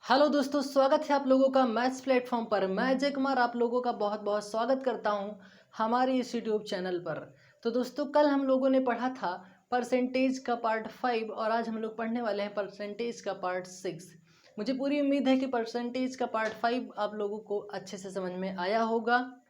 Hello दोस्तों, स्वागत है आप लोगों का मैथ्स प्लेटफॉर्म पर। मैं अजय कुमार आप लोगों का बहुत बहुत स्वागत करता हूं हमारे इस यूट्यूब चैनल पर। तो दोस्तों, कल हम लोगों ने पढ़ा था परसेंटेज का पार्ट 5 और आज हम लोग पढ़ने वाले हैं परसेंटेज का पार्ट 6। मुझे पूरी उम्मीद है कि परसेंटेज का पार्ट 5 आप लोगों को अच्छे से समझ में आया होगा।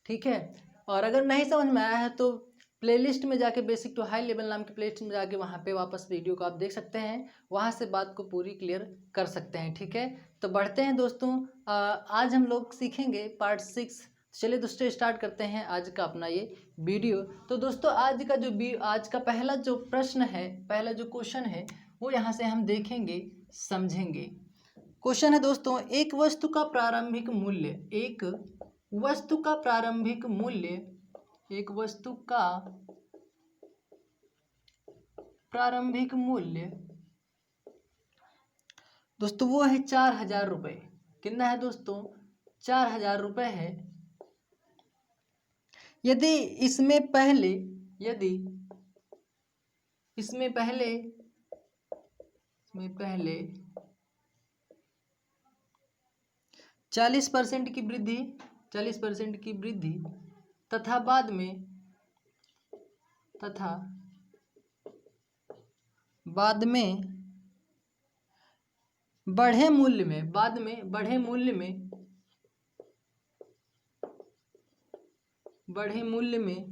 ठीक है, और अगर नहीं समझ में आया है तो प्लेलिस्ट में जाके बेसिक टू हाई लेवल नाम की प्लेलिस्ट में जाके वहाँ पे वापस वीडियो को आप देख सकते हैं, वहाँ से बात को पूरी क्लियर कर सकते हैं। ठीक है, तो बढ़ते हैं दोस्तों। आज हम लोग सीखेंगे पार्ट 6। चलिए दोस्तों, स्टार्ट करते हैं आज का अपना ये वीडियो। तो दोस्तों, आज का पहला जो प्रश्न है, पहला जो क्वेश्चन है वो यहाँ से हम देखेंगे, समझेंगे। क्वेश्चन है दोस्तों, एक वस्तु का प्रारंभिक मूल्य, एक वस्तु का प्रारंभिक मूल्य, एक वस्तु का प्रारंभिक मूल्य दोस्तों वो है 4,000 रुपये। कितना है दोस्तों? 4,000 रुपये है। यदि इसमें पहले यदि इसमें पहले इसमें पहले 40% की वृद्धि 40% की वृद्धि तथा बाद में बढ़े मूल्य में बाद में बढ़े मूल्य में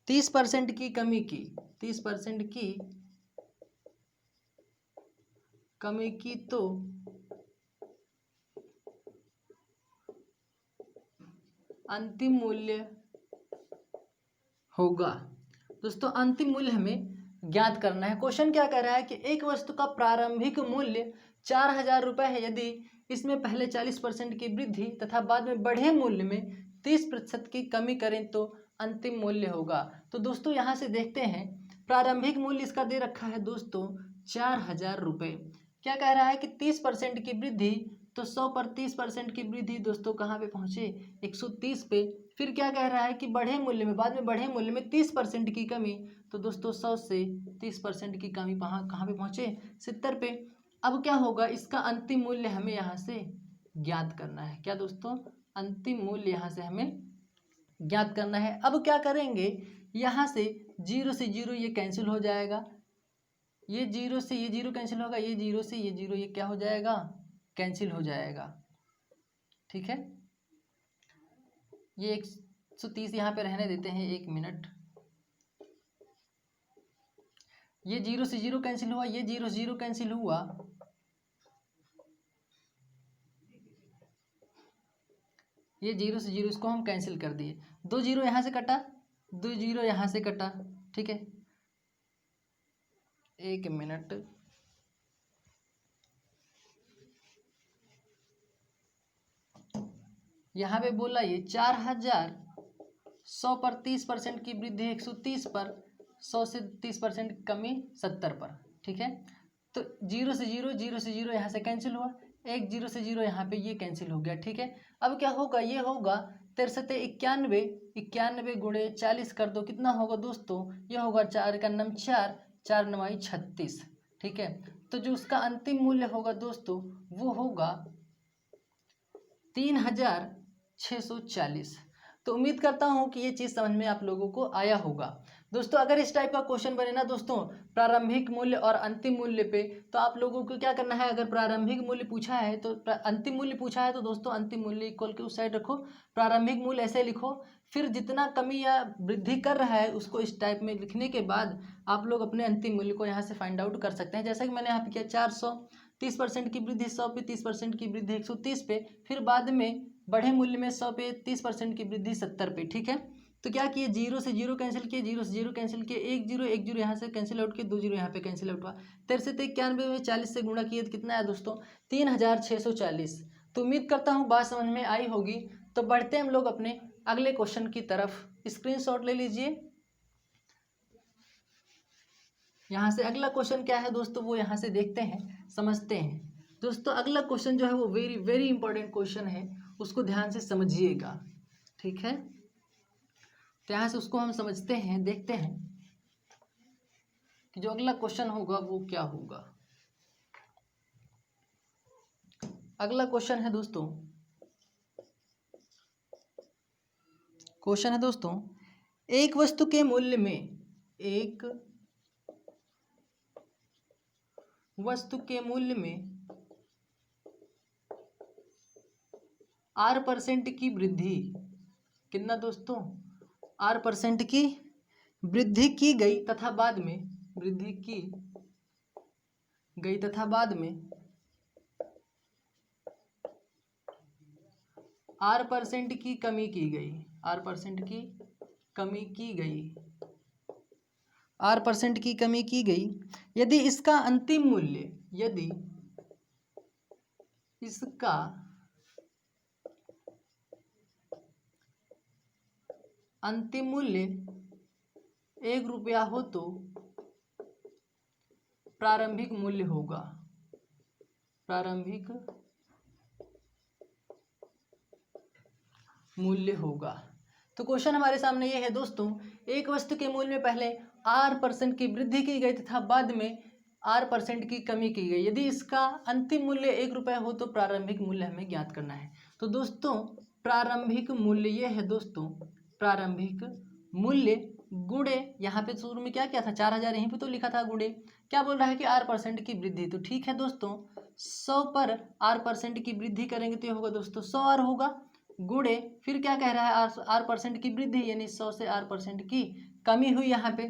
30% की कमी की 30% की कमी की तो अंतिम मूल्य होगा। दोस्तों, अंतिम मूल्य हमें ज्ञात करना है। क्वेश्चन क्या कह रहा है कि एक वस्तु का प्रारंभिक मूल्य 4,000 रुपये है। यदि इसमें पहले 40% की वृद्धि तथा बाद में बढ़े मूल्य में 30% की कमी करें तो अंतिम मूल्य होगा। तो दोस्तों, यहाँ से देखते हैं, प्रारंभिक मूल्य इसका दे रखा है दोस्तों 4,000 रुपये। क्या कह रहा है कि 30% की वृद्धि, तो 100 पर 30% की वृद्धि दोस्तों कहाँ पे पहुँचे? 130 पे। फिर क्या कह रहा है कि बढ़े मूल्य में, बाद में बढ़े मूल्य में 30% की कमी, तो दोस्तों 100 से 30% की कमी कहाँ पे पहुँचे? 70 पे। अब क्या होगा? इसका अंतिम मूल्य हमें यहाँ से ज्ञात करना है। क्या दोस्तों? अंतिम मूल्य यहाँ से हमें ज्ञात करना है। अब क्या करेंगे? यहाँ से 0 से 0 ये कैंसिल हो जाएगा, ये 0 से ये 0 कैंसिल होगा, ये 0 से ये 0 ये क्या हो जाएगा? कैंसिल हो जाएगा। ठीक है, ये 130 यहाँ पे रहने देते हैं, 1 मिनट। ये 0 से 0 कैंसिल हुआ, ये 0 से 0 कैंसिल हुआ, ये 0 से 0 इसको हम कैंसिल कर दिए। 2 0 यहाँ से कटा, 2 0 यहाँ से कटा। ठीक है, 1 मिनट। यहाँ पे बोला ये 4,000, 100 पर 30% की वृद्धि 130 पर, 100 से 30% कमी 70 पर। ठीक है, तो 0 से 0, 0 से 0 यहाँ से कैंसिल हुआ, 1 0 से 0 यहाँ पे ये कैंसिल हो गया। ठीक है, अब क्या होगा? ये होगा 93 91, 91 गुणे 40 कर दो, कितना होगा दोस्तों? ये होगा 4 का नम 4, 4 9 36। ठीक है, तो जो उसका अंतिम मूल्य होगा दोस्तों वो होगा 3,640। तो उम्मीद करता हूँ कि ये चीज़ समझ में आप लोगों को आया होगा। दोस्तों, अगर इस टाइप का क्वेश्चन बने ना दोस्तों, प्रारंभिक मूल्य और अंतिम मूल्य पे, तो आप लोगों को क्या करना है? अगर प्रारंभिक मूल्य पूछा है तो अंतिम मूल्य पूछा है तो दोस्तों अंतिम मूल्य इक्वल के उस साइड रखो, प्रारंभिक मूल्य ऐसे लिखो। फिर जितना कमी या वृद्धि कर रहा है उसको इस टाइप में लिखने के बाद आप लोग अपने अंतिम मूल्य को यहाँ से फाइंड आउट कर सकते हैं। जैसा कि मैंने यहाँ पे किया, 400, 30% की वृद्धि 100 पे, 30% की वृद्धि 130 पे, फिर बाद में बढ़े मूल्य में 100 पे 30% की वृद्धि 70 पे। ठीक है, तो क्या किए? 0 से 0 कैंसिल किए, 0 से 0 कैंसिल किए, 1 0 1 0 यहाँ से कैंसिल आउट किए, 2 0 यहाँ पे कैंसिल आउट हुआ। 93 91 में 40 से गुणा किए तो कितना है दोस्तों? 3,640। तो उम्मीद करता हूँ बात समझ में आई होगी। तो बढ़ते हैं हम लोग अपने अगले क्वेश्चन की तरफ। स्क्रीनशॉट ले लीजिए। यहाँ से अगला क्वेश्चन क्या है दोस्तों वो यहाँ से देखते हैं, समझते हैं। दोस्तों, अगला क्वेश्चन जो है वो वेरी वेरी इंपॉर्टेंट क्वेश्चन है, उसको ध्यान से समझिएगा। ठीक है, तो यहाँ से उसको हम समझते हैं, देखते हैं कि जो अगला क्वेश्चन होगा वो क्या होगा। अगला क्वेश्चन है दोस्तों, एक वस्तु के मूल्य में, एक वस्तु के मूल्य में R% की वृद्धि, कितना दोस्तों, R% की वृद्धि की गई तथा बाद में वृद्धि की गई तथा बाद में R% की कमी की गई, R% की कमी की गई, R% की कमी की गई यदि इसका अंतिम मूल्य, यदि इसका अंतिम मूल्य 1 रुपया हो तो प्रारंभिक मूल्य होगा, प्रारंभिक मूल्य होगा। तो क्वेश्चन हमारे सामने ये है दोस्तों, एक वस्तु के मूल्य में पहले R% की वृद्धि की गई तथा बाद में R% की कमी की गई, यदि इसका अंतिम मूल्य 1 रुपया हो तो प्रारंभिक मूल्य हमें ज्ञात करना है। तो दोस्तों प्रारंभिक मूल्य ये है दोस्तों, प्रारंभिक मूल्य गुणे, यहाँ पे शुरू में क्या था 4000, यहीं पे तो लिखा था गुणे, क्या बोल रहा है कि R% की वृद्धि। तो ठीक है दोस्तों, 100 पर R% की वृद्धि करेंगे तो ये होगा दोस्तों 100R होगा, गुणे फिर क्या कह रहा है R% की वृद्धि, यानी 100 से R% की कमी हुई यहाँ पे।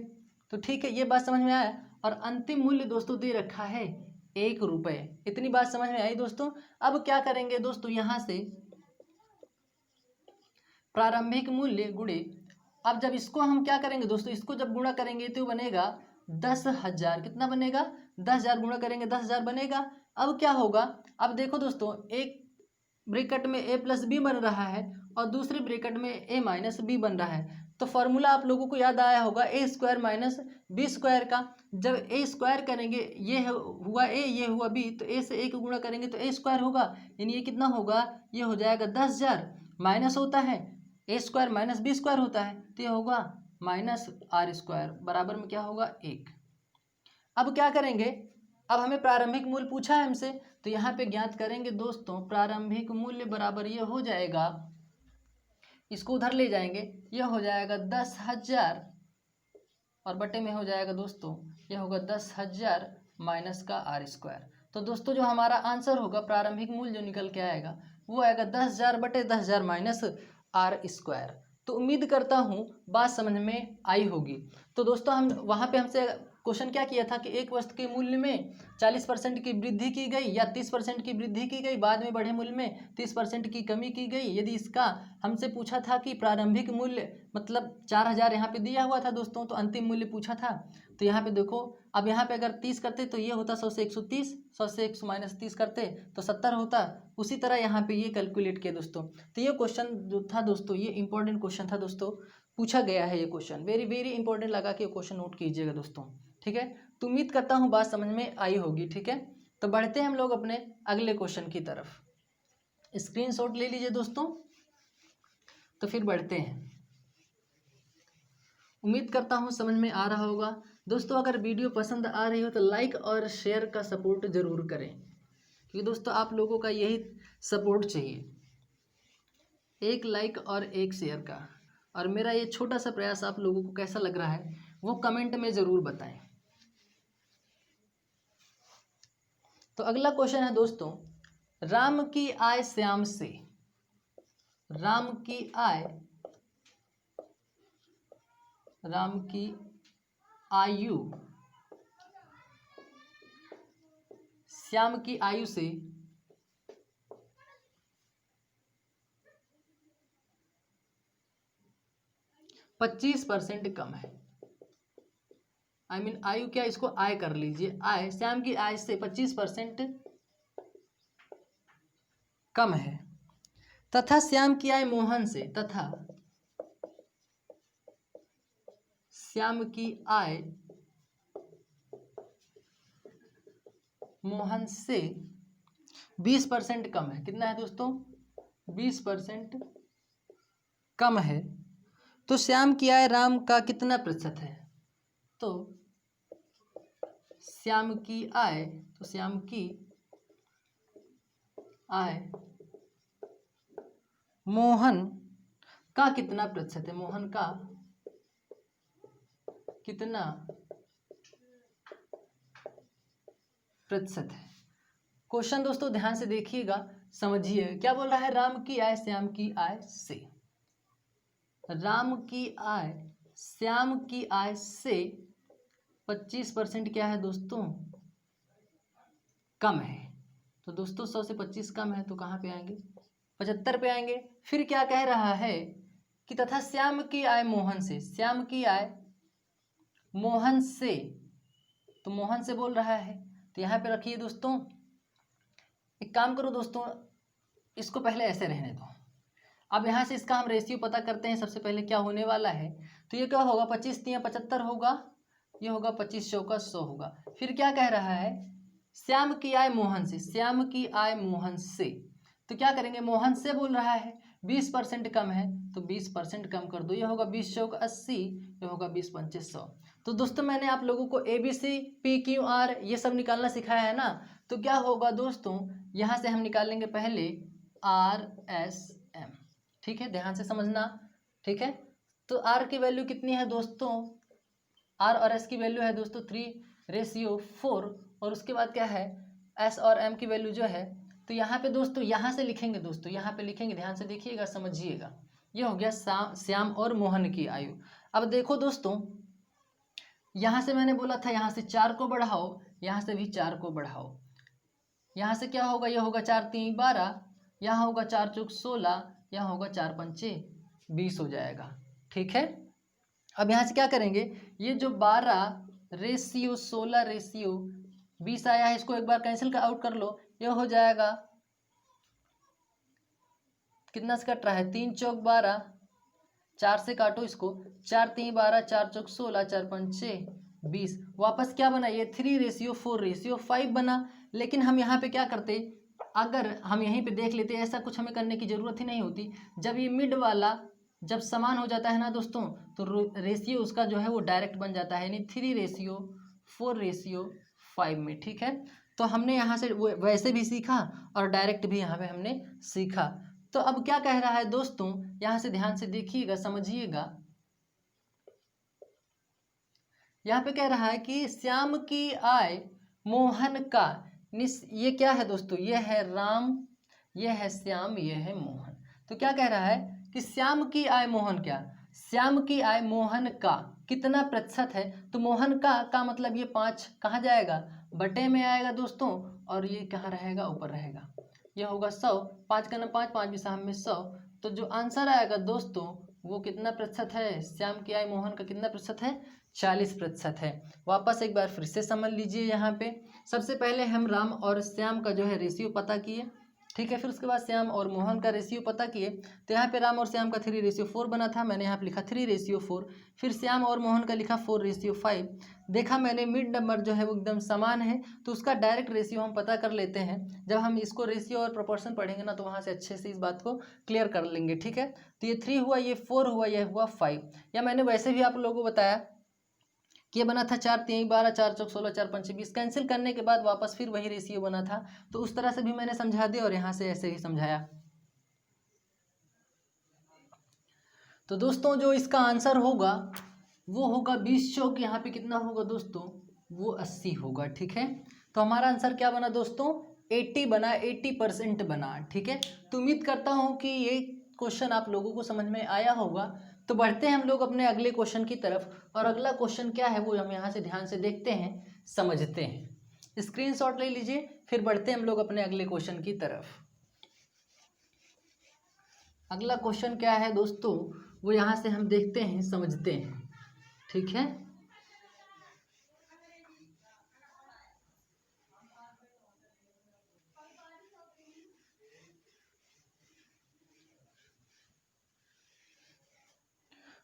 तो ठीक है, ये बात समझ में आया। और अंतिम मूल्य दोस्तों दे रखा है 1 रुपये, इतनी बात समझ में आई दोस्तों। अब क्या करेंगे दोस्तों, यहाँ से प्रारंभिक मूल्य गुणे, अब जब इसको हम क्या करेंगे दोस्तों, इसको जब गुणा करेंगे तो बनेगा 10,000, कितना बनेगा 10,000, गुणा करेंगे 10,000 बनेगा। अब क्या होगा, अब देखो दोस्तों, एक ब्रैकेट में A+B बन रहा है और दूसरे ब्रैकेट में A-B बन रहा है। तो फॉर्मूला आप लोगों को याद आया होगा A² - B² का। जब A² करेंगे, ये हुआ A, ये हुआ B, तो A से A को गुणा करेंगे तो A² होगा, यानी ये कितना होगा, ये हो जाएगा 10,000, माइनस होता है A² - B² होता है, तो ये होगा -R² बराबर में क्या होगा 1। अब क्या करेंगे, अब हमें प्रारंभिक मूल्य पूछा है हमसे, तो यहाँ पे ज्ञात करेंगे दोस्तों, प्रारंभिक मूल्य बराबर ये हो जाएगा, इसको उधर ले जाएंगे, ये हो जाएगा 10,000 और बटे में हो जाएगा दोस्तों, ये होगा 10,000 माइनस का R²। तो दोस्तों जो हमारा आंसर होगा, प्रारंभिक मूल्य जो निकल के आएगा वो आएगा 10,000 बटे 10,000 माइनस R²। तो उम्मीद करता हूँ बात समझ में आई होगी। तो दोस्तों हम वहाँ पे हमसे क्वेश्चन क्या किया था कि एक वस्तु के मूल्य में 40% की वृद्धि की गई या 30% की वृद्धि की गई, बाद में बढ़े मूल्य में 30% की कमी की गई, यदि इसका हमसे पूछा था कि प्रारंभिक मूल्य मतलब 4,000 यहाँ पे दिया हुआ था दोस्तों, तो अंतिम मूल्य पूछा था। तो यहाँ पे देखो, अब यहाँ पे अगर 30 करते तो ये होता 100 से 130, 100 से 100 माइनस 30 करते तो 70 होता। उसी तरह यहाँ पे ये कैलकुलेट किया दोस्तों। तो ये क्वेश्चन जो था दोस्तों, ये इंपॉर्टेंट क्वेश्चन था दोस्तों, पूछा गया है ये क्वेश्चन, वेरी वेरी इंपॉर्टेंट लगा के क्वेश्चन नोट कीजिएगा दोस्तों, ठीक है। तो उम्मीद करता हूँ बात समझ में आई होगी, ठीक है। तो बढ़ते हैं हम लोग अपने अगले क्वेश्चन की तरफ, स्क्रीनशॉट ले लीजिए दोस्तों, तो फिर बढ़ते हैं। उम्मीद करता हूँ समझ में आ रहा होगा दोस्तों। अगर वीडियो पसंद आ रही हो तो लाइक और शेयर का सपोर्ट जरूर करें, क्योंकि दोस्तों आप लोगों का यही सपोर्ट चाहिए, एक लाइक और एक शेयर का। और मेरा ये छोटा सा प्रयास आप लोगों को कैसा लग रहा है वो कमेंट में ज़रूर बताएं। तो अगला क्वेश्चन है दोस्तों, राम की आय श्याम से, राम की आय, राम की आयु श्याम की आयु से 25% कम है। आई मीन आयु क्या, इसको आय कर लीजिए, आय श्याम की आय से 25% कम है, तथा श्याम की आय मोहन से, तथा श्याम की आय मोहन से 20% कम है। कितना है दोस्तों, 20% कम है। तो श्याम की आय राम का कितना प्रतिशत है, तो श्याम की आय, तो श्याम की आय मोहन का कितना प्रतिशत है, मोहन का कितना प्रतिशत है। क्वेश्चन दोस्तों ध्यान से देखिएगा, समझिए क्या बोल रहा है। राम की आय श्याम की आय से, राम की आय श्याम की आय से 25% क्या है दोस्तों, कम है। तो दोस्तों 100 से 25 कम है तो कहाँ पे आएंगे, 75 पे आएंगे। फिर क्या कह रहा है कि तथा श्याम की आय मोहन से, श्याम की आय मोहन से, तो मोहन से बोल रहा है तो यहाँ पे रखिए दोस्तों। एक काम करो दोस्तों, इसको पहले ऐसे रहने दो। अब यहाँ से इसका हम रेशियो पता करते हैं। सबसे पहले क्या होने वाला है, तो ये क्या होगा, 25 तिया 75 होगा, ये होगा 25 चौका 100 होगा। फिर क्या कह रहा है, श्याम की आय मोहन से, श्याम की आय मोहन से, तो क्या करेंगे, मोहन से बोल रहा है 20% कम है तो 20% कम कर दो, ये होगा 20 चौक 80, ये होगा 20 पंचे 100। तो दोस्तों मैंने आप लोगों को ABC PQR ये सब निकालना सिखाया है ना। तो क्या होगा दोस्तों, यहाँ से हम निकालेंगे पहले RSM, ठीक है, ध्यान से समझना, ठीक है। तो R की वैल्यू कितनी है दोस्तों, R और S की वैल्यू है दोस्तों 3:4, और उसके बाद क्या है S और M की वैल्यू जो है, तो यहाँ पे दोस्तों यहाँ से लिखेंगे दोस्तों, यहाँ पे लिखेंगे, ध्यान से देखिएगा समझिएगा। ये हो गया श्याम और मोहन की आयु। अब देखो दोस्तों, यहाँ से मैंने बोला था यहाँ से 4 को बढ़ाओ, यहाँ से भी 4 को बढ़ाओ, यहाँ से क्या होगा, ये होगा 4 3 12, यहाँ होगा 4 चौक 16, यहाँ होगा 4 पंचे 20 हो जाएगा, ठीक है। अब यहाँ से क्या करेंगे, ये जो 12 रेशियो 16 रेशियो 20 आया है, इसको एक बार कैंसिल आउट कर लो, ये हो जाएगा कितना से कट रहा है, 3 चौक 12, 4 से काटो इसको, 4 3 12, 4 चौक 16, 4 पंचे 20, वापस क्या बना, ये 3:4:5 बना। लेकिन हम यहाँ पे क्या करते, अगर हम यहीं पे देख लेते, ऐसा कुछ हमें करने की जरूरत ही नहीं होती। जब ये मिड वाला जब समान हो जाता है ना दोस्तों, तो रेशियो उसका जो है वो डायरेक्ट बन जाता है, यानी 3:4:5 में, ठीक है। तो हमने यहाँ से वैसे भी सीखा और डायरेक्ट भी यहाँ पे हमने सीखा। तो अब क्या कह रहा है दोस्तों, यहाँ से ध्यान से देखिएगा समझिएगा। यहाँ पे कह रहा है कि श्याम की आय मोहन का, ये क्या है दोस्तों, ये है राम, ये है श्याम, ये है मोहन। तो क्या कह रहा है कि श्याम की आय मोहन, क्या श्याम की आय मोहन का कितना प्रतिशत है, तो मोहन का मतलब ये 5 कहाँ जाएगा, बटे में आएगा दोस्तों, और ये कहाँ रहेगा, ऊपर रहेगा, ये होगा 100, 5 का 5 5 भी साहब में 100। तो जो आंसर आएगा दोस्तों वो कितना प्रतिशत है, श्याम की आय मोहन का कितना प्रतिशत है, 40% है। वापस एक बार फिर से समझ लीजिए। यहाँ पे सबसे पहले हम राम और श्याम का जो है रेशियो पता किए, ठीक है। फिर उसके बाद श्याम और मोहन का रेशियो पता किए, तो यहाँ पे राम और श्याम का 3:4 बना था, मैंने यहाँ पे लिखा 3:4। फिर श्याम और मोहन का लिखा 4:5। देखा मैंने मिड नंबर जो है वो एकदम समान है, तो उसका डायरेक्ट रेशियो हम पता कर लेते हैं। जब हम इसको रेशियो और प्रोपोर्शन पढ़ेंगे ना, तो वहाँ से अच्छे से इस बात को क्लियर कर लेंगे, ठीक है। तो ये 3 हुआ, ये 4 हुआ, यह हुआ 5। या मैंने वैसे भी आप लोगों को बताया कि ये बना था 4 3 12, 4 चौक 16, 4 पंचे 20, कैंसिल करने के बाद वापस फिर वही रेशियो बना था। तो उस तरह से भी मैंने समझा दिया और यहाँ से ऐसे ही समझाया। तो दोस्तों जो इसका आंसर होगा वो होगा 20 चौक, यहाँ पे कितना होगा दोस्तों, वो 80 होगा, ठीक है। तो हमारा आंसर क्या बना दोस्तों, 80 बना, 80% बना, ठीक है। तो उम्मीद करता हूँ कि ये क्वेश्चन आप लोगों को समझ में आया होगा। तो बढ़ते हैं हम लोग अपने अगले क्वेश्चन की तरफ, और अगला क्वेश्चन क्या है वो हम यहाँ से ध्यान से देखते हैं, समझते हैं। स्क्रीनशॉट ले लीजिए, फिर बढ़ते हैं हम लोग अपने अगले क्वेश्चन की तरफ। अगला क्वेश्चन क्या है दोस्तों, वो यहाँ से हम देखते हैं, समझते हैं, ठीक है।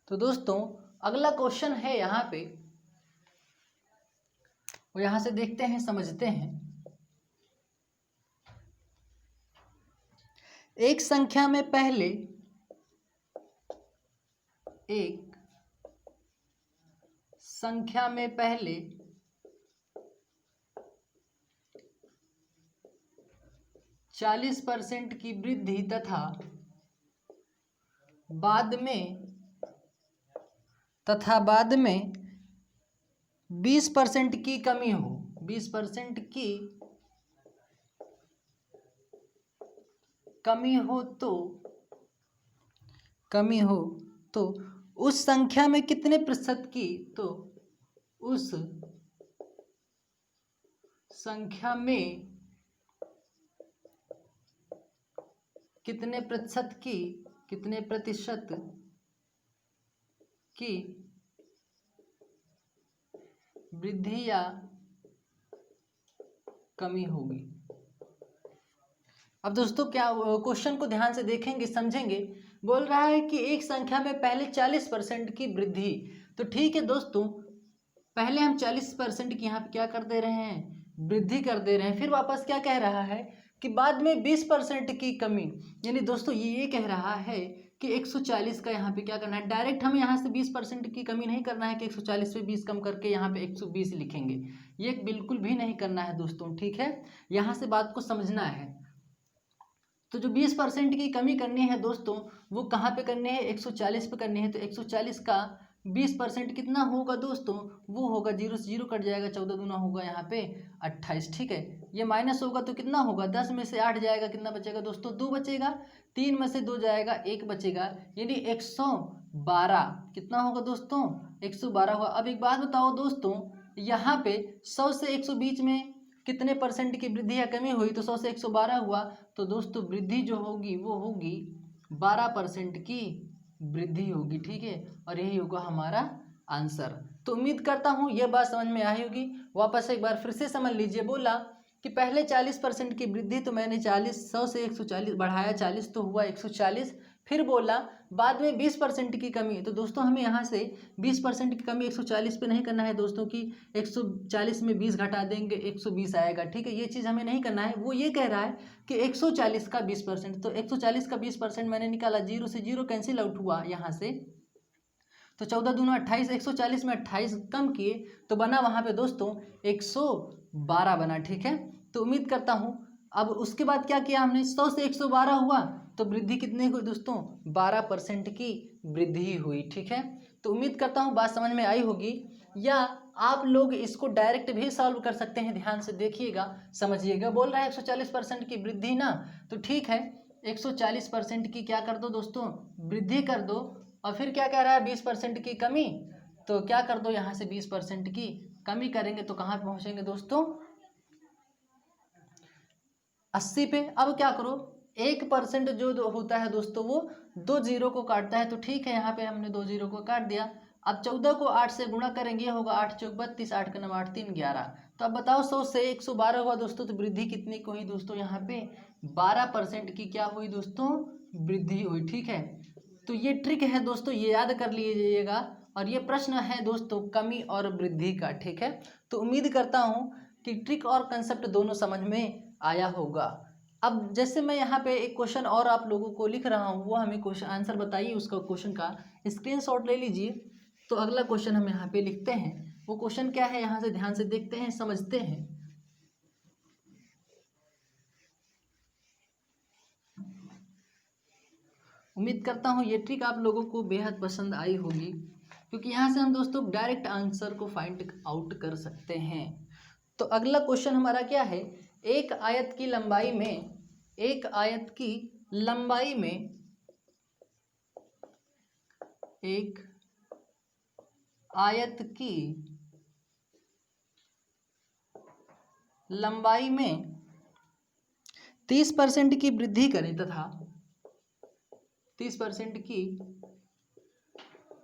तो दोस्तों अगला क्वेश्चन है यहाँ पे, वो यहाँ से देखते हैं, समझते हैं। एक संख्या में पहले 40% की वृद्धि तथा बाद में 20% की कमी हो, 20% की कमी हो तो उस संख्या में कितने प्रतिशत की, तो उस संख्या में कितने प्रतिशत की वृद्धि या कमी होगी। अब दोस्तों क्या क्वेश्चन को ध्यान से देखेंगे, समझेंगे। बोल रहा है कि एक संख्या में पहले 40% की वृद्धि, तो ठीक है दोस्तों, पहले हम 40% की यहाँ पे क्या कर दे रहे हैं, वृद्धि कर दे रहे हैं। फिर वापस क्या कह रहा है कि बाद में 20% की कमी, यानी दोस्तों ये कह रहा है कि 140 का यहाँ पे क्या करना है, डायरेक्ट हमें यहाँ से 20% की कमी नहीं करना है कि 140 पे 20 कम करके यहाँ पे 120 लिखेंगे, ये बिल्कुल भी नहीं करना है दोस्तों, ठीक है। यहाँ से बात को समझना है। तो जो 20% की कमी करनी है दोस्तों, वो कहाँ पे करनी है, 140 पे करनी है। तो 140 का 20% कितना होगा दोस्तों, वो होगा 0 से 0 कट जाएगा, 14 दूना होगा यहाँ पे 28, ठीक है। ये माइनस होगा तो कितना होगा, 10 में से 8 जाएगा, कितना बचेगा दोस्तों, 2 बचेगा, 3 में से 2 जाएगा, 1 बचेगा, यानी 112 कितना होगा दोस्तों, 112 होगा। अब एक बात बताओ दोस्तों, यहाँ पे 100 से 120 में कितने परसेंट की वृद्धि या कमी हुई, तो 100 से 112 हुआ, तो दोस्तों वृद्धि जो होगी वो होगी 12% की वृद्धि होगी, ठीक है। और यही होगा हमारा आंसर। तो उम्मीद करता हूँ यह बात समझ में आई होगी। वापस एक बार फिर से समझ लीजिए। बोला कि पहले 40% की वृद्धि, तो मैंने 100 से 140 बढ़ाया, 40 तो हुआ 140। फिर बोला बाद में 20% की कमी, तो दोस्तों हमें यहाँ से 20% की कमी 140 पे नहीं करना है दोस्तों, कि 140 में 20 घटा देंगे 120 आएगा, ठीक है। ये चीज़ हमें नहीं करना है। वो ये कह रहा है कि 140 का 20%, तो 140 का 20% मैंने निकाला, 0 से 0 कैंसिल आउट हुआ यहाँ से, तो 14 दूना 28, 140 में 28 कम किए तो बना वहाँ पे दोस्तों 112 बना, ठीक है। तो उम्मीद करता हूँ। अब उसके बाद क्या किया हमने, 100 से 112 हुआ, तो वृद्धि कितनी हुई दोस्तों, 12% की वृद्धि हुई, ठीक है। तो उम्मीद करता हूँ बात समझ में आई होगी। या आप लोग इसको डायरेक्ट भी सॉल्व कर सकते हैं, ध्यान से देखिएगा, समझिएगा। बोल रहा है 140% की वृद्धि ना, तो ठीक है, 140% की क्या कर दो दोस्तों, वृद्धि कर दो। और फिर क्या कह रहा है, 20% की कमी, तो क्या कर दो यहाँ से 20% की कमी करेंगे तो कहाँ पे पहुँचेंगे दोस्तों, 80 पे। अब क्या करो, 1% जो होता है दोस्तों वो 2 जीरो को काटता है, तो ठीक है, यहाँ पे हमने 2 जीरो को काट दिया। अब 14 को 8 से गुणा करेंगे, ये होगा 8 चौक 32, 8 का नाम 8 3 11। तो अब बताओ 100 से 112 हुआ दोस्तों, तो वृद्धि कितनी को हुई दोस्तों, यहाँ पे 12% की क्या हुई दोस्तों, वृद्धि हुई, ठीक है। तो ये ट्रिक है दोस्तों, ये याद कर लीजिएगा। और ये प्रश्न है दोस्तों कमी और वृद्धि का, ठीक है। तो उम्मीद करता हूँ कि ट्रिक और कंसेप्ट दोनों समझ में आया होगा। अब जैसे मैं यहाँ पे एक क्वेश्चन और आप लोगों को लिख रहा हूँ, वो हमें क्वेश्चन आंसर बताइए, उसका क्वेश्चन का स्क्रीनशॉट ले लीजिए। तो अगला क्वेश्चन हम यहाँ पे लिखते हैं, वो क्वेश्चन क्या है, यहाँ से ध्यान से देखते हैं, समझते हैं। उम्मीद करता हूँ ये ट्रिक आप लोगों को बेहद पसंद आई होगी, क्योंकि यहाँ से हम दोस्तों डायरेक्ट आंसर को फाइंड आउट कर सकते हैं। तो अगला क्वेश्चन हमारा क्या है, एक आयत की लंबाई में, एक आयत की लंबाई में, एक आयत की लंबाई में 30% की वृद्धि करें तथा 30% की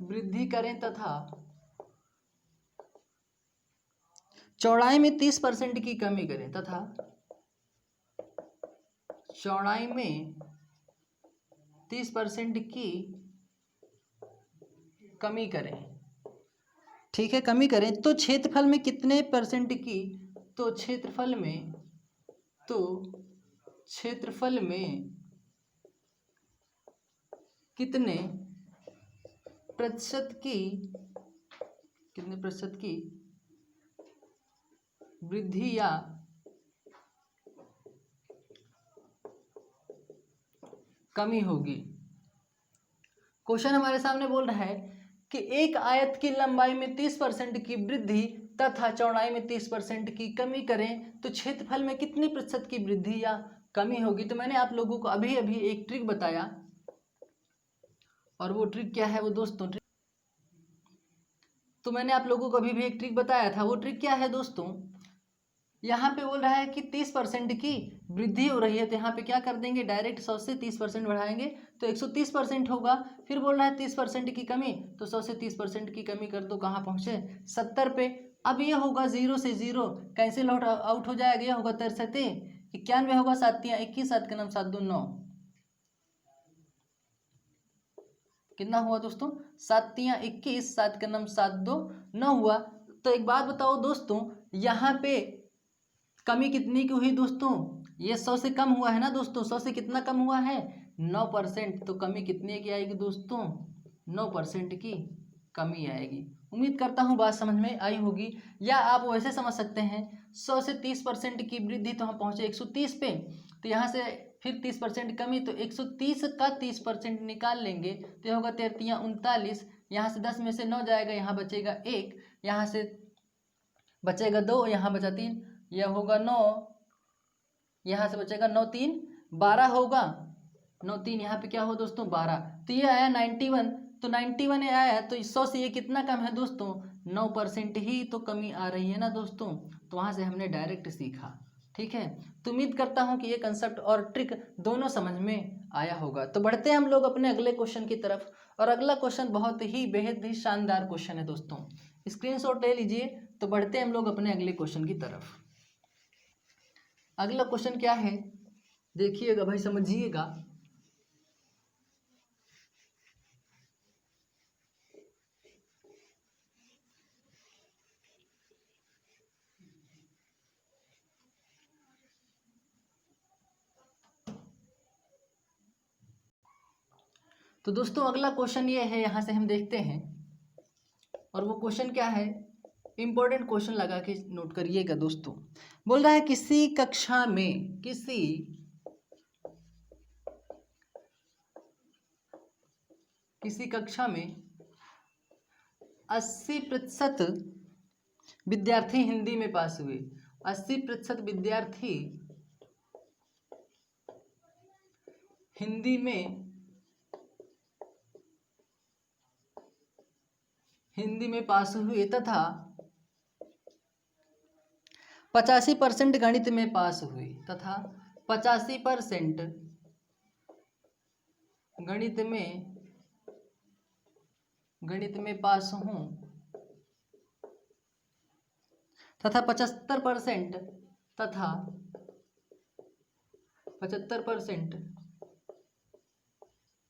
वृद्धि करें तथा चौड़ाई में 30% की कमी करें, तथा चौड़ाई में 30% की कमी करें, ठीक है, कमी करें, तो क्षेत्रफल में कितने परसेंट की, तो क्षेत्रफल में, तो क्षेत्रफल में कितने प्रतिशत की, कितने प्रतिशत की वृद्धि या कमी होगी। क्वेश्चन हमारे सामने बोल रहा है कि एक आयत की लंबाई में 30% की वृद्धि तथा चौड़ाई में 30% की कमी करें तो क्षेत्रफल में कितनी प्रतिशत की वृद्धि या कमी होगी। तो मैंने आप लोगों को अभी अभी एक ट्रिक बताया, और वो ट्रिक क्या है वो दोस्तों, तो मैंने आप लोगों को अभी भी एक ट्रिक बताया था। वो ट्रिक क्या है दोस्तों, यहाँ पे बोल रहा है कि 30% की वृद्धि हो रही है, तो यहाँ पे क्या कर देंगे, डायरेक्ट 100 से 30% बढ़ाएंगे तो 130% होगा। फिर बोल रहा है 30% की कमी, तो 100 से 30% की कमी कर दो, कहाँ पहुँचे, 70 पे। अब ये होगा 0 से 0 कैंसिल आउट हो जाएगा, ये होगा 63, 91 होगा, 7 तियाँ 21, 7 के नाम 7 2 9, कितना हुआ दोस्तों, 7 तियाँ 21, 7 का नाम 7 2 9 हुआ। तो एक बात बताओ दोस्तों, यहाँ पे कमी कितनी की हुई दोस्तों, ये 100 से कम हुआ है ना दोस्तों, 100 से कितना कम हुआ है, 9%। तो कमी कितने की आएगी दोस्तों, 9% की कमी आएगी। उम्मीद करता हूँ बात समझ में आई होगी। या आप वैसे समझ सकते हैं, 100 से 30% की वृद्धि तो हम पहुँचे 130 पे, तो यहाँ से फिर 30% कमी, तो 130 का 30% निकाल लेंगे तो होगा 13 39, यहाँ से 10 में से 9 जाएगा, यहाँ बचेगा 1, यहाँ से बचेगा 2, यहाँ बचा 3, यह होगा 9, यहाँ से बचेगा 9 3 12 होगा, 9 3 यहाँ पे क्या हो दोस्तों 12, तो ये आया 91। तो 91 ये आया, तो 100 से ये कितना कम है दोस्तों, 9% ही तो कमी आ रही है ना दोस्तों। तो वहाँ से हमने डायरेक्ट सीखा, ठीक है। तो उम्मीद करता हूँ कि ये कंसेप्ट और ट्रिक दोनों समझ में आया होगा। तो बढ़ते हैं हम लोग अपने अगले क्वेश्चन की तरफ, और अगला क्वेश्चन बहुत ही बेहद ही शानदार क्वेश्चन है दोस्तों, स्क्रीनशॉट ले लीजिए। तो बढ़ते हैं हम लोग अपने अगले क्वेश्चन की तरफ। अगला क्वेश्चन क्या है देखिएगा भाई, समझिएगा। तो दोस्तों अगला क्वेश्चन ये है, यहाँ से हम देखते हैं, और वो क्वेश्चन क्या है, इंपॉर्टेंट क्वेश्चन लगा के नोट करिएगा दोस्तों। बोल रहा है किसी कक्षा में 80% विद्यार्थी हिंदी में पास हुए, 80% विद्यार्थी हिंदी में पास हुए तथा 85% गणित में पास हुए, तथा 85% गणित में पास हों, तथा 75%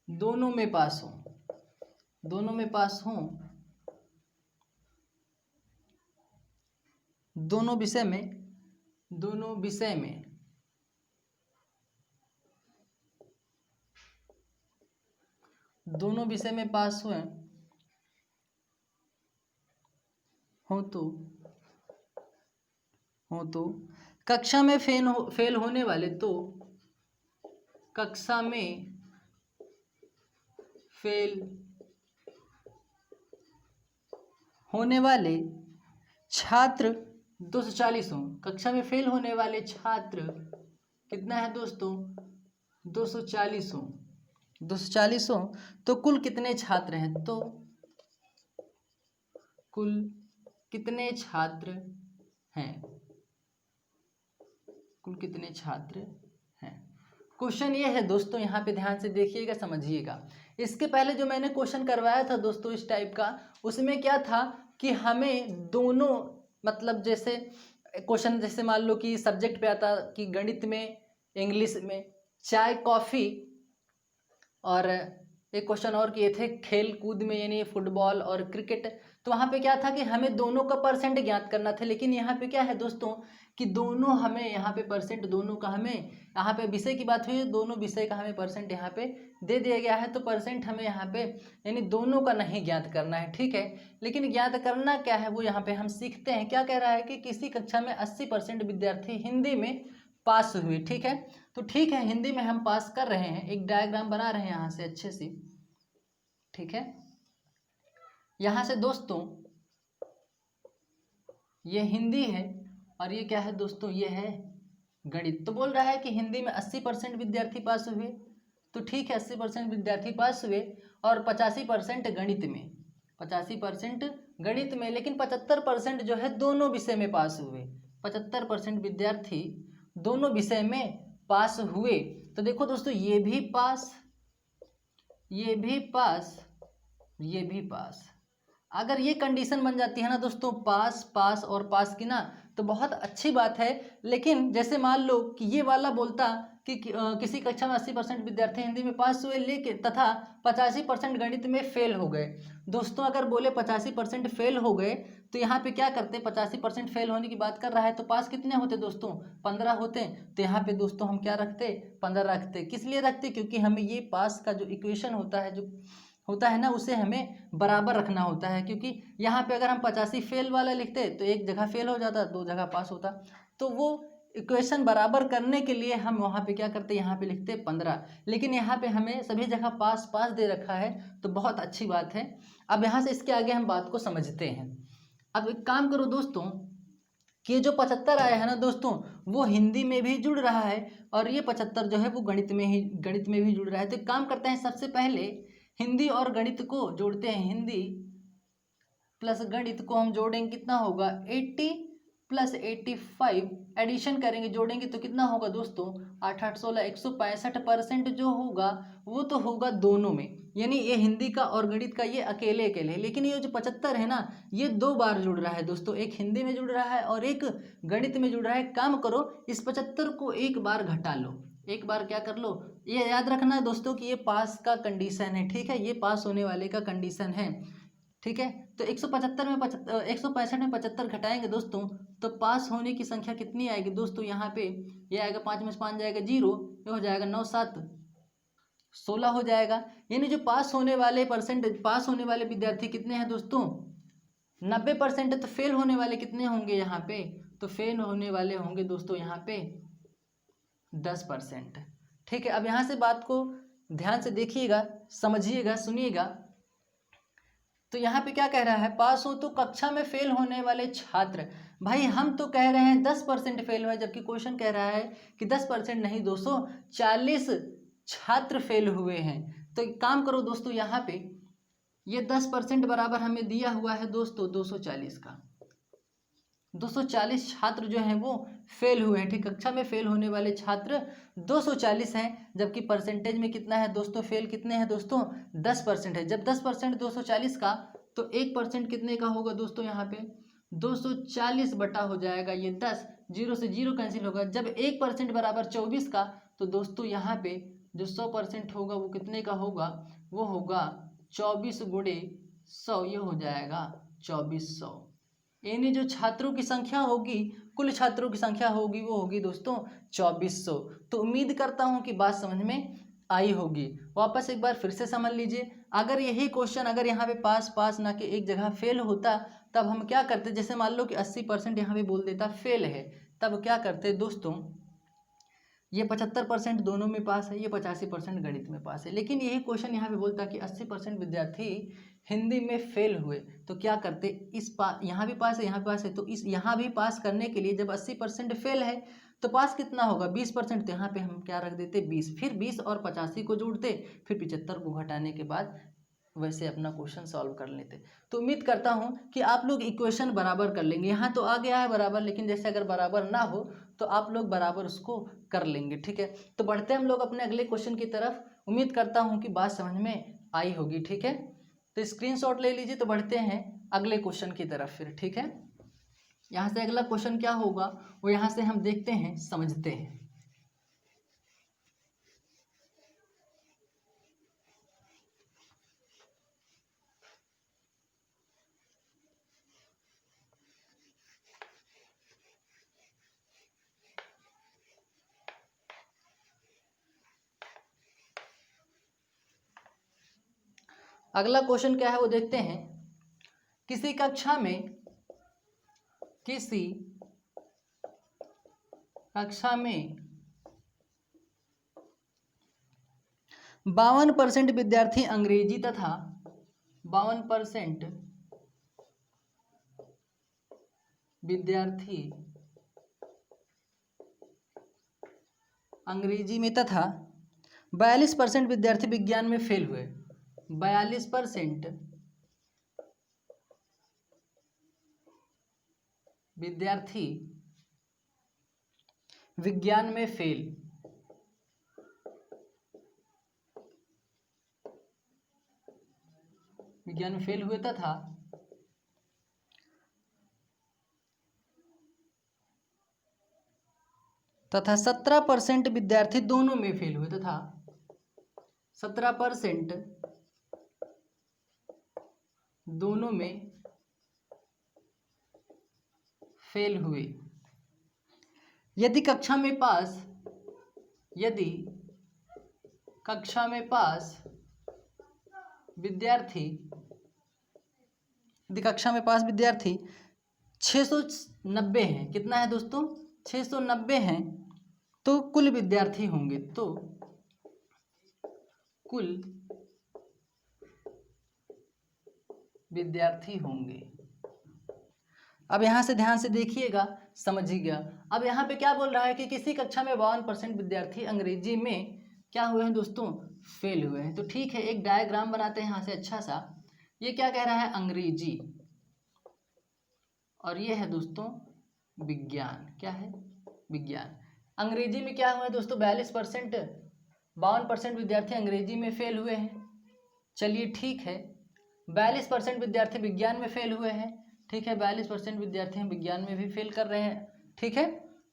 दोनों में पास हों, दोनों विषय में पास हुए हो तो कक्षा में फेल होने वाले, तो कक्षा में फेल होने वाले छात्र 240 हों। कक्षा में फेल होने वाले छात्र कितना है दोस्तों, 240 हों। 240 हों तो कुल कितने छात्र हैं, तो कुल कितने छात्र हैं, क्वेश्चन ये है दोस्तों, यहाँ पे ध्यान से देखिएगा, समझिएगा। इसके पहले जो मैंने क्वेश्चन करवाया था दोस्तों इस टाइप का, उसमें क्या था कि हमें दोनों, मतलब जैसे क्वेश्चन जैसे मान लो कि सब्जेक्ट पे आता कि गणित में, इंग्लिश में, चाय कॉफ़ी, और एक क्वेश्चन और किए थे खेल कूद में, यानी फुटबॉल और क्रिकेट। तो वहाँ पे क्या था कि हमें दोनों का परसेंट ज्ञात करना था, लेकिन यहाँ पे क्या है दोस्तों कि दोनों हमें यहाँ पे परसेंट दोनों का हमें, यहाँ पे विषय की बात हुई, दोनों विषय का हमें परसेंट यहाँ पे दे दिया गया है। तो परसेंट हमें यहाँ पे यानी दोनों का नहीं ज्ञात करना है, ठीक है। लेकिन ज्ञात करना क्या है वो यहाँ पे हम सीखते हैं। क्या कह रहा है कि किसी कक्षा में 80% विद्यार्थी हिंदी में पास हुए। ठीक है, तो ठीक है, हिंदी में हम पास कर रहे हैं। एक डायग्राम बना रहे हैं यहाँ से अच्छे से। ठीक है, यहाँ से दोस्तों ये हिंदी है और ये क्या है दोस्तों, ये है गणित। तो बोल रहा है कि हिंदी में 80% विद्यार्थी पास हुए। तो ठीक है, 80% विद्यार्थी पास हुए और 85% गणित में, 85% गणित में, लेकिन 75% जो है दोनों विषय में पास हुए। 75% विद्यार्थी दोनों विषय में पास हुए। तो देखो दोस्तों, ये भी पास, ये भी पास, ये भी पास। अगर ये कंडीशन बन जाती है ना दोस्तों, पास पास और पास की ना, तो बहुत अच्छी बात है। लेकिन जैसे मान लो कि ये वाला बोलता कि किसी कक्षा में 80% विद्यार्थी हिंदी में पास हुए, लेकिन तथा 85% गणित में फेल हो गए। दोस्तों अगर बोले 85% फेल हो गए, तो यहाँ पे क्या करते, 85% फेल होने की बात कर रहा है, तो पास कितने होते दोस्तों, 15 होते। तो यहाँ पे दोस्तों हम क्या रखते, 15 रखते। किस लिए रखते, क्योंकि हमें ये पास का जो इक्वेशन होता है, जो होता है ना, उसे हमें बराबर रखना होता है। क्योंकि यहाँ पे अगर हम 85 फेल वाला लिखते तो एक जगह फेल हो जाता, दो जगह पास होता। तो वो इक्वेशन बराबर करने के लिए हम वहाँ पे क्या करते, यहाँ पे लिखते 15। लेकिन यहाँ पे हमें सभी जगह पास पास दे रखा है, तो बहुत अच्छी बात है। अब यहाँ से इसके आगे हम बात को समझते हैं। अब एक काम करो दोस्तों, कि ये जो 75 आया है ना दोस्तों, वो हिंदी में भी जुड़ रहा है और ये 75 जो है वो गणित में भी जुड़ रहा है। तो एक काम करते हैं, सबसे पहले हिंदी और गणित को जोड़ते हैं। हिंदी प्लस गणित को हम जोड़ेंगे, कितना होगा 80 प्लस 85, एडिशन करेंगे, जोड़ेंगे तो कितना होगा दोस्तों 8 8 16, 165% जो होगा वो तो होगा दोनों में। यानी ये हिंदी का और गणित का ये अकेले अकेले है। लेकिन ये जो 75 है ना, ये दो बार जुड़ रहा है दोस्तों, एक हिंदी में जुड़ रहा है और एक गणित में जुड़ रहा है। काम करो, इस 75 को एक बार घटा लो, एक बार क्या कर लो, ये याद रखना है दोस्तों कि ये पास का कंडीशन है। ठीक है, ये पास होने वाले का कंडीशन है। ठीक है, तो 165 में 75 घटाएंगे दोस्तों, तो पास होने की संख्या कितनी आएगी दोस्तों, यहाँ पे ये आएगा 5 में से 5 जाएगा 0, ये हो जाएगा 9 7 16 हो जाएगा। यानी जो पास होने वाले पास होने वाले विद्यार्थी कितने हैं दोस्तों 90%। तो फेल होने वाले कितने होंगे यहाँ पे, तो फेल होने वाले होंगे दोस्तों यहाँ पे 10%। ठीक है, अब यहाँ से बात को ध्यान से देखिएगा, समझिएगा, सुनिएगा। तो यहाँ पे क्या कह रहा है, पास हो तो कक्षा में फेल होने वाले छात्र। भाई हम तो कह रहे हैं 10% फेल हुए, जबकि क्वेश्चन कह रहा है कि 10% नहीं 240 छात्र फेल हुए हैं। तो एक काम करो दोस्तों, यहाँ पे ये 10% बराबर हमें दिया हुआ है दोस्तों 240 का। 240 छात्र जो हैं वो फेल हुए हैं। ठीक, कक्षा में फेल होने वाले छात्र 240 हैं, जबकि परसेंटेज में कितना है दोस्तों, फेल कितने हैं दोस्तों 10% है। जब 10% 240 का, तो 1% कितने का होगा दोस्तों, यहाँ पे 240 बटा हो जाएगा ये 10, 0 से 0 कैंसिल होगा। जब 1% बराबर 24 का, तो दोस्तों यहाँ पे जो 100% होगा वो कितने का होगा, वो होगा 24 गुणे 100, ये हो जाएगा 2400। यानी जो छात्रों की संख्या होगी, कुल छात्रों की संख्या होगी, वो होगी दोस्तों 2400। तो उम्मीद करता हूँ कि बात समझ में आई होगी। वापस एक बार फिर से समझ लीजिए, अगर यही क्वेश्चन अगर यहाँ पे पास पास ना कि एक जगह फेल होता, तब हम क्या करते, जैसे मान लो कि 80% यहाँ पे बोल देता फेल है, तब क्या करते दोस्तों, ये 75% दोनों में पास है, ये 85% गणित में पास है। लेकिन यही क्वेश्चन यहाँ पे बोलता कि 80% विद्यार्थी हिंदी में फेल हुए, तो क्या करते, यहाँ भी पास है, यहाँ भी पास है, तो इस यहाँ भी पास करने के लिए जब 80% फेल है, तो पास कितना होगा 20%। तो यहाँ पे हम क्या रख देते 20, फिर 20 और 85 को जोड़ते, फिर 75 को घटाने के बाद वैसे अपना क्वेश्चन सॉल्व कर लेते। तो उम्मीद करता हूँ कि आप लोग इक्वेशन बराबर कर लेंगे। यहाँ तो आ गया है बराबर, लेकिन जैसे अगर बराबर ना हो तो आप लोग बराबर उसको कर लेंगे। ठीक है, तो बढ़ते हैं हम लोग अपने अगले क्वेश्चन की तरफ। उम्मीद करता हूँ कि बात समझ में आई होगी। ठीक है, तो स्क्रीनशॉट ले लीजिए। तो बढ़ते हैं अगले क्वेश्चन की तरफ फिर। ठीक है, यहाँ से अगला क्वेश्चन क्या होगा वो यहाँ से हम देखते हैं, समझते हैं। अगला क्वेश्चन क्या है वो देखते हैं। किसी कक्षा में 52% विद्यार्थी अंग्रेजी तथा 52% विद्यार्थी अंग्रेजी में तथा 42% विद्यार्थी विज्ञान में फेल हुए। 42% विद्यार्थी विज्ञान में फेल, हुए तथा 17% विद्यार्थी दोनों में फेल हुए, तथा 17% दोनों में फेल हुए। यदि कक्षा में पास विद्यार्थी 690 हैं, कितना है दोस्तों 690 हैं, तो कुल विद्यार्थी होंगे, अब यहाँ से ध्यान से देखिएगा, समझिएगा। अब यहाँ पे क्या बोल रहा है कि किसी कक्षा में 52% विद्यार्थी अंग्रेजी में क्या हुए हैं दोस्तों, फेल हुए हैं। तो ठीक है, एक डायग्राम बनाते हैं यहाँ से अच्छा सा। ये क्या कह रहा है, अंग्रेजी, और ये है दोस्तों विज्ञान। क्या है, विज्ञान। अंग्रेजी में क्या हुआ है दोस्तों, 52% विद्यार्थी अंग्रेजी में फेल हुए हैं। चलिए ठीक है, 42% विद्यार्थी विज्ञान में फेल हुए हैं। ठीक है, 42% विद्यार्थी हम विज्ञान में भी फेल कर रहे हैं। ठीक है,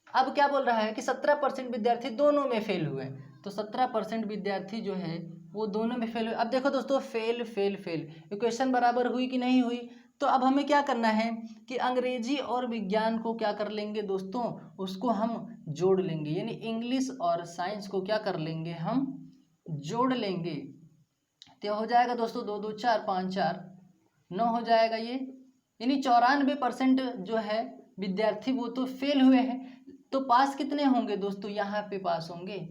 अब क्या बोल रहा है कि 17% विद्यार्थी दोनों में फेल हुए, तो 17% विद्यार्थी जो है वो दोनों में फेल हुए। अब देखो दोस्तों, फेल फेल फेल इक्वेशन बराबर हुई कि नहीं हुई। तो अब हमें क्या करना है कि अंग्रेजी और विज्ञान को क्या कर लेंगे दोस्तों, उसको हम जोड़ लेंगे, यानी इंग्लिश और साइंस को क्या कर लेंगे, हम जोड़ लेंगे। तो हो जाएगा दोस्तों 2 2 4 5 4 9 हो जाएगा ये, यानी 94% जो है विद्यार्थी वो तो फेल हुए हैं। तो पास कितने होंगे दोस्तों, यहाँ पे पास होंगे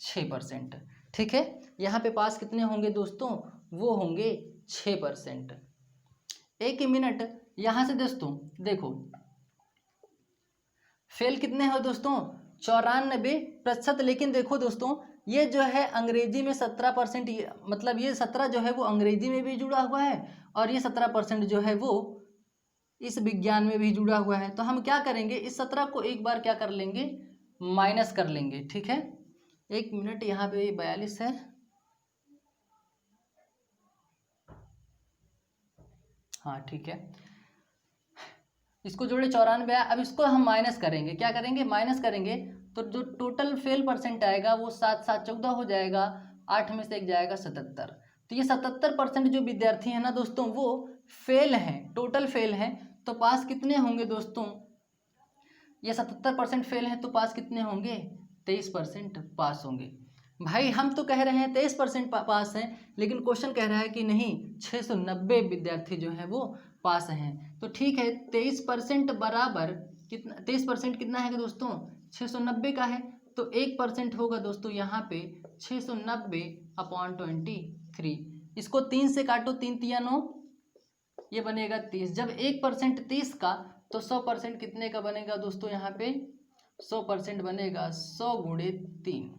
6%। ठीक है, यहाँ पे पास कितने होंगे दोस्तों, वो होंगे 6%। एक मिनट, यहाँ से दोस्तों देखो, फेल कितने हो दोस्तों, 94%। लेकिन देखो दोस्तों, ये जो है अंग्रेजी में 17%, मतलब ये 17 जो है वो अंग्रेजी में भी जुड़ा हुआ है, और ये 17% जो है वो इस विज्ञान में भी जुड़ा हुआ है। तो हम क्या करेंगे, इस 17 को एक बार क्या कर लेंगे, माइनस कर लेंगे। ठीक है, एक मिनट, यहाँ पे 42 है, हाँ ठीक है, इसको जोड़े 94। अब इसको हम माइनस करेंगे, क्या करेंगे, माइनस करेंगे, तो जो टोटल फेल परसेंट आएगा वो 7 7 14 हो जाएगा, 8 में से एक जाएगा 77। तो ये 77% जो विद्यार्थी हैं ना दोस्तों, वो फेल हैं, टोटल फेल हैं। तो पास कितने होंगे दोस्तों, ये 77% फेल हैं, तो पास कितने होंगे, 23% पास होंगे। भाई हम तो कह रहे हैं 23% पास हैं, लेकिन क्वेश्चन कह रहा है कि नहीं, 690 विद्यार्थी जो हैं वो पास हैं। तो ठीक है, 23% बराबर कितना, 23% कितना है दोस्तों, 690 का है, तो 1% होगा दोस्तों यहाँ पे 690/23। इसको 3 से काटो, 3 3 9, ये बनेगा 30। जब 1% 30 का, तो 100% कितने का बनेगा दोस्तों, यहाँ पे 100% बनेगा 100 × 3,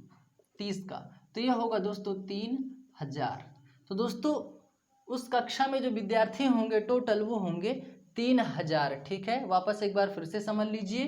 30 का। तो ये होगा दोस्तों 3000। तो दोस्तों उस कक्षा में जो विद्यार्थी होंगे टोटल, वो होंगे 3000। ठीक है, वापस एक बार फिर से समझ लीजिए।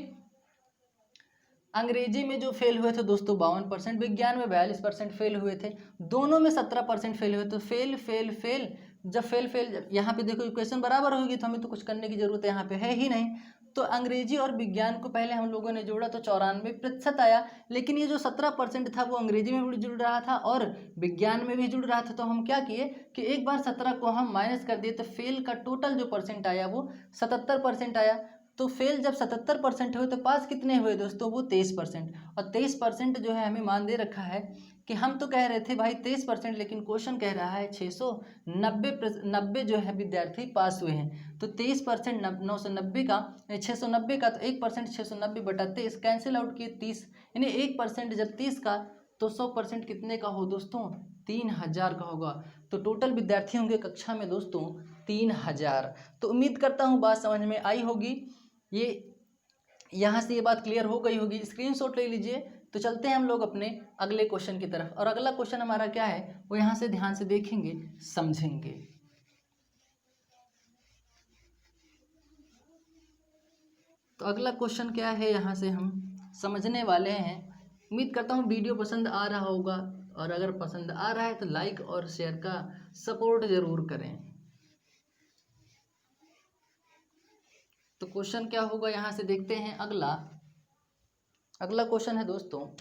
अंग्रेजी में जो फेल हुए थे दोस्तों 52%, विज्ञान में 42% फेल हुए थे, दोनों में 17% फेल हुए। तो फेल फेल फेल, जब फेल फेल, यहाँ पे देखो इक्वेशन बराबर होगी, तो हमें तो कुछ करने की जरूरत यहाँ पे है ही नहीं। तो अंग्रेजी और विज्ञान को पहले हम लोगों ने जोड़ा तो 94% आया, लेकिन ये जो 17% था वो अंग्रेजी में भी जुड़ रहा था और विज्ञान में भी जुड़ रहा था। तो हम क्या किए कि एक बार 17 को हम माइनस कर दिए, तो फेल का टोटल जो परसेंट आया वो 77% आया। तो फेल जब 77% हुए तो पास कितने हुए दोस्तों, वो 23%। और 23% जो है हमें मान दे रखा है कि हम तो कह रहे थे भाई 23%, लेकिन क्वेश्चन कह रहा है 690 जो है विद्यार्थी पास हुए हैं। तो 23% 990 का 690 का, तो 1% 690/23 कैंसिल आउट किए 30, यानी 1% जब 30 का तो 100% कितने का हो दोस्तों, 3000 का होगा। तो टोटल विद्यार्थी होंगे कक्षा में दोस्तों 3000। तो उम्मीद करता हूँ बात समझ में आई होगी। ये यहाँ से ये बात क्लियर हो गई होगी, स्क्रीनशॉट ले लीजिए। तो चलते हैं हम लोग अपने अगले क्वेश्चन की तरफ, और अगला क्वेश्चन हमारा क्या है वो यहाँ से ध्यान से देखेंगे समझेंगे। तो अगला क्वेश्चन क्या है यहाँ से हम समझने वाले हैं। उम्मीद करता हूँ वीडियो पसंद आ रहा होगा, और अगर पसंद आ रहा है तो लाइक और शेयर का सपोर्ट जरूर करें। तो क्वेश्चन क्या होगा यहाँ से देखते हैं। अगला क्वेश्चन है दोस्तों,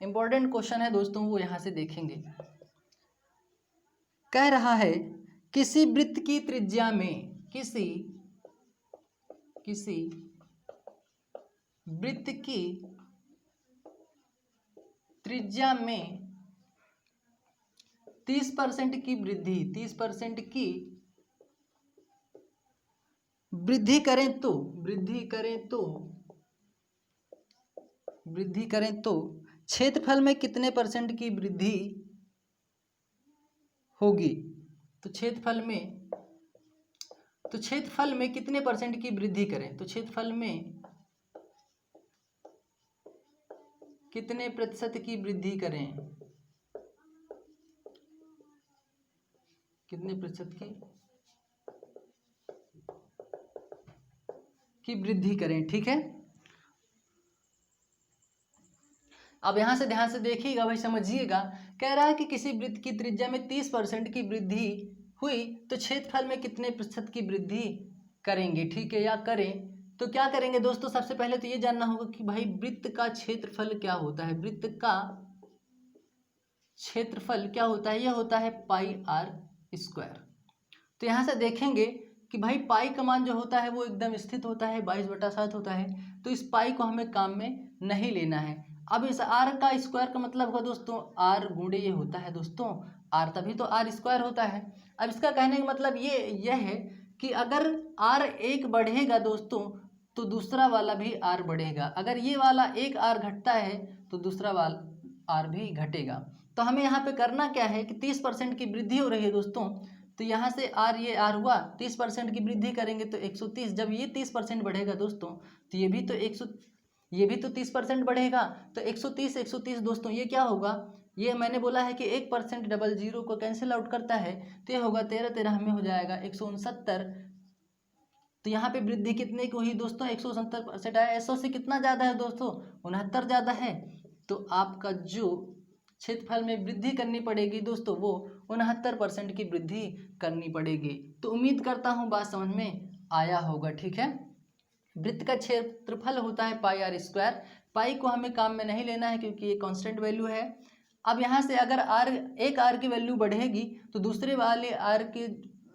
इंपॉर्टेंट क्वेश्चन है दोस्तों, वो यहाँ से देखेंगे। कह रहा है किसी वृत्त की त्रिज्या में, किसी वृत्त की त्रिज्या में 30% की वृद्धि, 30% की वृद्धि करें तो क्षेत्रफल में कितने परसेंट की वृद्धि होगी। तो क्षेत्रफल में कितने परसेंट की वृद्धि करें, तो क्षेत्रफल में कितने प्रतिशत की वृद्धि करें, कितने प्रतिशत की वृद्धि करें। ठीक है, अब यहाँ से ध्यान से देखिएगा भाई, समझिएगा। कह रहा है कि किसी वृत्त की त्रिज्या में 30% की वृद्धि हुई तो क्षेत्रफल में कितने प्रतिशत की वृद्धि करेंगे। ठीक है, या करें तो क्या करेंगे दोस्तों, सबसे पहले तो ये जानना होगा कि भाई वृत्त का क्षेत्रफल क्या होता है। वृत्त का क्षेत्रफल क्या होता है, यह होता है πr²। तो यहाँ से देखेंगे कि भाई पाई का मान जो होता है वो एकदम स्थित होता है, 22/7 होता है। तो इस पाई को हमें काम में नहीं लेना है। अब इस आर का स्क्वायर का मतलब होगा दोस्तों आर गुणे ये होता है दोस्तों आर, तभी तो आर स्क्वायर होता है। अब इसका कहने का मतलब यह है कि अगर आर एक बढ़ेगा दोस्तों तो दूसरा वाला भी आर बढ़ेगा। अगर ये वाला एक आर घटता है तो दूसरा वाला आर भी घटेगा। तो हमें यहाँ पे करना क्या है कि 30% की वृद्धि हो रही है दोस्तों, तो यहाँ से आर, ये आर हुआ, 30% की वृद्धि करेंगे तो 130। जब ये 30% बढ़ेगा दोस्तों तो ये भी तो 30% बढ़ेगा। तो 130 दोस्तों ये क्या होगा, ये मैंने बोला है कि 1% डबल जीरो को कैंसिल आउट करता है, तो ये होगा 13 हमें हो जाएगा 169। तो यहाँ पे वृद्धि कितने की हुई दोस्तों, 169% आया। 100 से कितना ज़्यादा है दोस्तों, 69 ज़्यादा है। तो आपका जो क्षेत्रफल में वृद्धि करनी पड़ेगी दोस्तों वो 69% की वृद्धि करनी पड़ेगी। तो उम्मीद करता हूँ बात समझ में आया होगा। ठीक है, वृत्त का क्षेत्रफल होता है πr²। पाई को हमें काम में नहीं लेना है क्योंकि ये कांस्टेंट वैल्यू है। अब यहाँ से अगर एक आर की वैल्यू बढ़ेगी तो दूसरे वाले आर की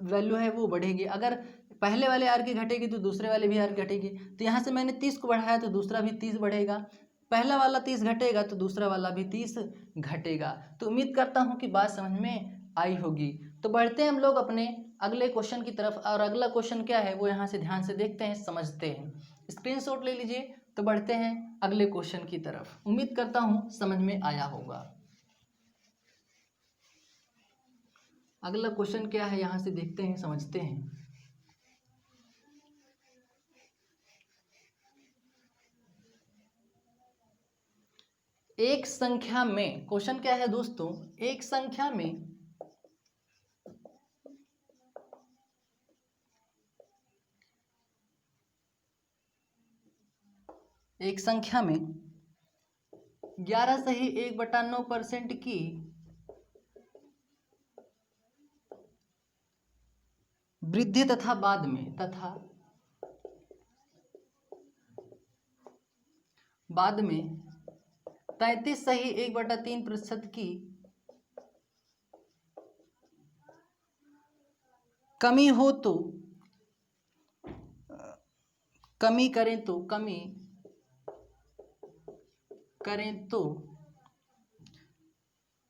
वैल्यू है वो बढ़ेगी। अगर पहले वाले आर की घटेगी तो दूसरे वाले भी आर घटेगी। तो यहाँ से मैंने 30 को बढ़ाया तो दूसरा भी 30 बढ़ेगा। पहला वाला 30 घटेगा तो दूसरा वाला भी 30 घटेगा। तो उम्मीद करता हूँ कि बात समझ में आई होगी। तो बढ़ते हैं हम लोग अपने अगले क्वेश्चन की तरफ, और अगला क्वेश्चन क्या है वो यहाँ से ध्यान से देखते हैं, समझते हैं। स्क्रीनशॉट ले लीजिए। तो बढ़ते हैं अगले क्वेश्चन की तरफ, उम्मीद करता हूँ समझ में आया होगा। अगला क्वेश्चन क्या है यहाँ से देखते हैं, समझते हैं। एक संख्या में, क्वेश्चन क्या है दोस्तों, एक संख्या में 11 सही 1/9% की वृद्धि तथा बाद में 33 सही 1/3% की कमी हो तो कमी करें तो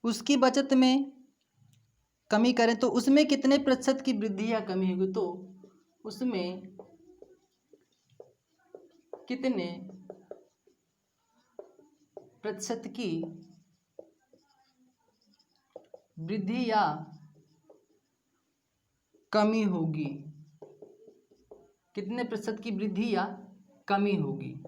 उसकी बचत में कमी करें तो उसमें कितने प्रतिशत की वृद्धि या कमी होगी, तो उसमें कितने प्रतिशत की वृद्धि या कमी होगी, कितने प्रतिशत की वृद्धि या कमी होगी।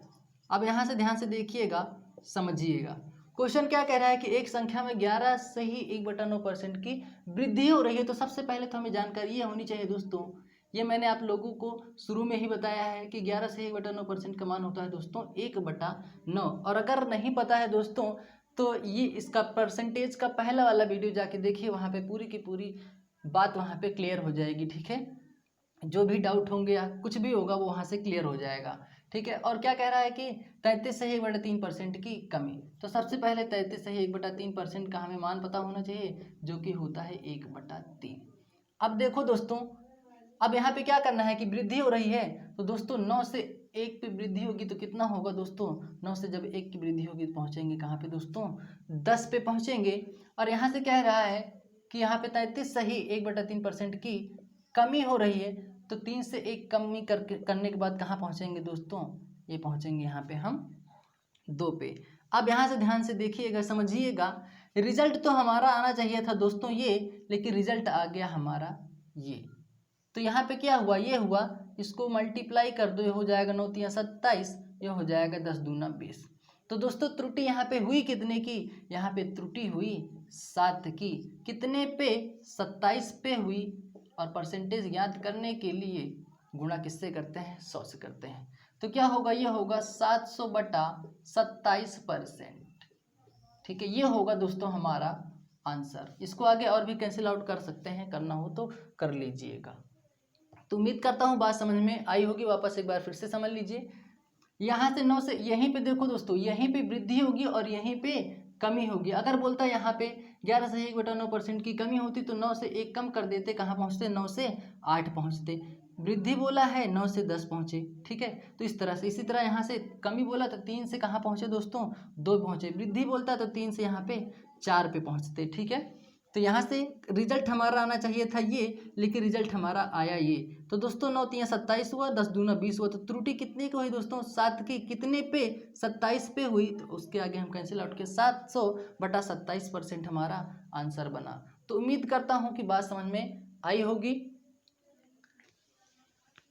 अब यहाँ से ध्यान से देखिएगा, समझिएगा। क्वेश्चन क्या कह रहा है कि एक संख्या में 11 से ही 1/9% की वृद्धि हो रही है। तो सबसे पहले तो हमें जानकारी ये होनी चाहिए दोस्तों, ये मैंने आप लोगों को शुरू में ही बताया है कि 11 से 1/9% का मान होता है दोस्तों 1/9। और अगर नहीं पता है दोस्तों तो ये इसका परसेंटेज का पहला वाला वीडियो जाके देखिए, वहाँ पे पूरी की पूरी बात वहाँ पे क्लियर हो जाएगी। ठीक है, जो भी डाउट होंगे या कुछ भी होगा वो वहाँ से क्लियर हो जाएगा। ठीक है, और क्या कह रहा है कि 33 से 1/3% की कमी। तो सबसे पहले 33 से 1/3% का हमें मान पता होना चाहिए, जो कि होता है 1/3। अब देखो दोस्तों, अब यहाँ पे क्या करना है कि वृद्धि हो रही है, तो दोस्तों 9 से 1 पे वृद्धि होगी तो कितना होगा दोस्तों, 9 से जब 1 की वृद्धि होगी तो पहुँचेंगे कहाँ पे दोस्तों, 10 पे पहुँचेंगे। और यहाँ से कह रहा है कि यहाँ पे 33 से ही 1/3% की कमी हो रही है, तो 3 से 1 कमी करने के बाद कहाँ पहुँचेंगे दोस्तों, ये पहुँचेंगे यहाँ पे हम 2 पे। अब यहाँ से ध्यान से देखिएगा, समझिएगा। रिजल्ट तो हमारा आना चाहिए था दोस्तों ये, लेकिन रिजल्ट आ गया हमारा ये। तो यहाँ पे क्या हुआ, ये हुआ, इसको मल्टीप्लाई कर दो, ये हो जाएगा 9 3 27, ये हो जाएगा 10 दूना 20। तो दोस्तों त्रुटि यहाँ पे हुई कितने की, यहाँ पे त्रुटि हुई 7 की। कितने पे, 27 पे हुई। और परसेंटेज ज्ञात करने के लिए गुणा किससे करते हैं, 100 से करते हैं। तो क्या होगा, ये होगा 700/27%। ठीक है, ये होगा दोस्तों हमारा आंसर। इसको आगे और भी कैंसिल आउट कर सकते हैं, करना हो तो कर लीजिएगा। तो उम्मीद करता हूँ बात समझ में आई होगी। वापस एक बार फिर से समझ लीजिए। यहाँ से 9 से यहीं पे देखो दोस्तों, यहीं पे वृद्धि होगी और यहीं पे कमी होगी। अगर बोलता है यहाँ पे 11 से 1/9% की कमी होती तो 9 से 1 कम कर देते, कहाँ पहुँचते, 9 से 8 पहुँचते। वृद्धि बोला है 9 से 10 पहुँचे। ठीक है, तो इस तरह से। इसी तरह यहाँ से कमी बोला तो 3 से कहाँ पहुँचे दोस्तों, 2 पहुँचे। वृद्धि बोलता तो 3 से यहाँ पे 4 पे पहुँचते। ठीक है, तो यहाँ से रिजल्ट हमारा आना चाहिए था ये, लेकिन रिजल्ट हमारा आया ये। तो दोस्तों 9 3 27 हुआ, 10 दूना 20 हुआ। तो त्रुटि कितने की हुई दोस्तों, 7 की। कितने पे, 27 पे हुई। तो उसके आगे हम कैंसिल आउट के 700/27% हमारा आंसर बना। तो उम्मीद करता हूँ कि बात समझ में आई होगी।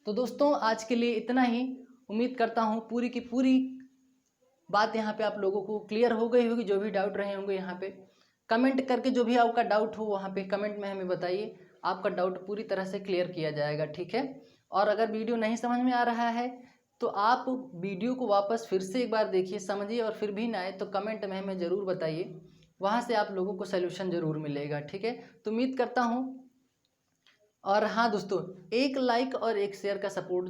तो दोस्तों आज के लिए इतना ही। उम्मीद करता हूँ पूरी की पूरी बात यहाँ पे आप लोगों को क्लियर हो गई होगी। जो भी डाउट रहे होंगे यहाँ पे कमेंट करके, जो भी आपका डाउट हो वहाँ पे कमेंट में हमें बताइए, आपका डाउट पूरी तरह से क्लियर किया जाएगा। ठीक है, और अगर वीडियो नहीं समझ में आ रहा है तो आप वीडियो को वापस फिर से एक बार देखिए, समझिए, और फिर भी ना आए तो कमेंट में हमें ज़रूर बताइए, वहाँ से आप लोगों को सल्यूशन ज़रूर मिलेगा। ठीक है, तो उम्मीद करता हूँ। और हाँ दोस्तों, एक लाइक और एक शेयर का सपोर्ट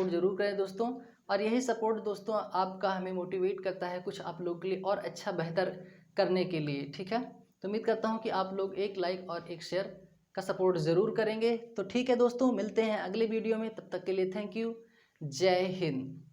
जरूर करें दोस्तों। और यही सपोर्ट दोस्तों आपका हमें मोटिवेट करता है कुछ आप लोगों के लिए और अच्छा बेहतर करने के लिए। ठीक है, तो उम्मीद करता हूँ कि आप लोग एक लाइक और एक शेयर का सपोर्ट ज़रूर करेंगे। तो ठीक है दोस्तों, मिलते हैं अगले वीडियो में, तब तक के लिए थैंक यू। जय हिंद।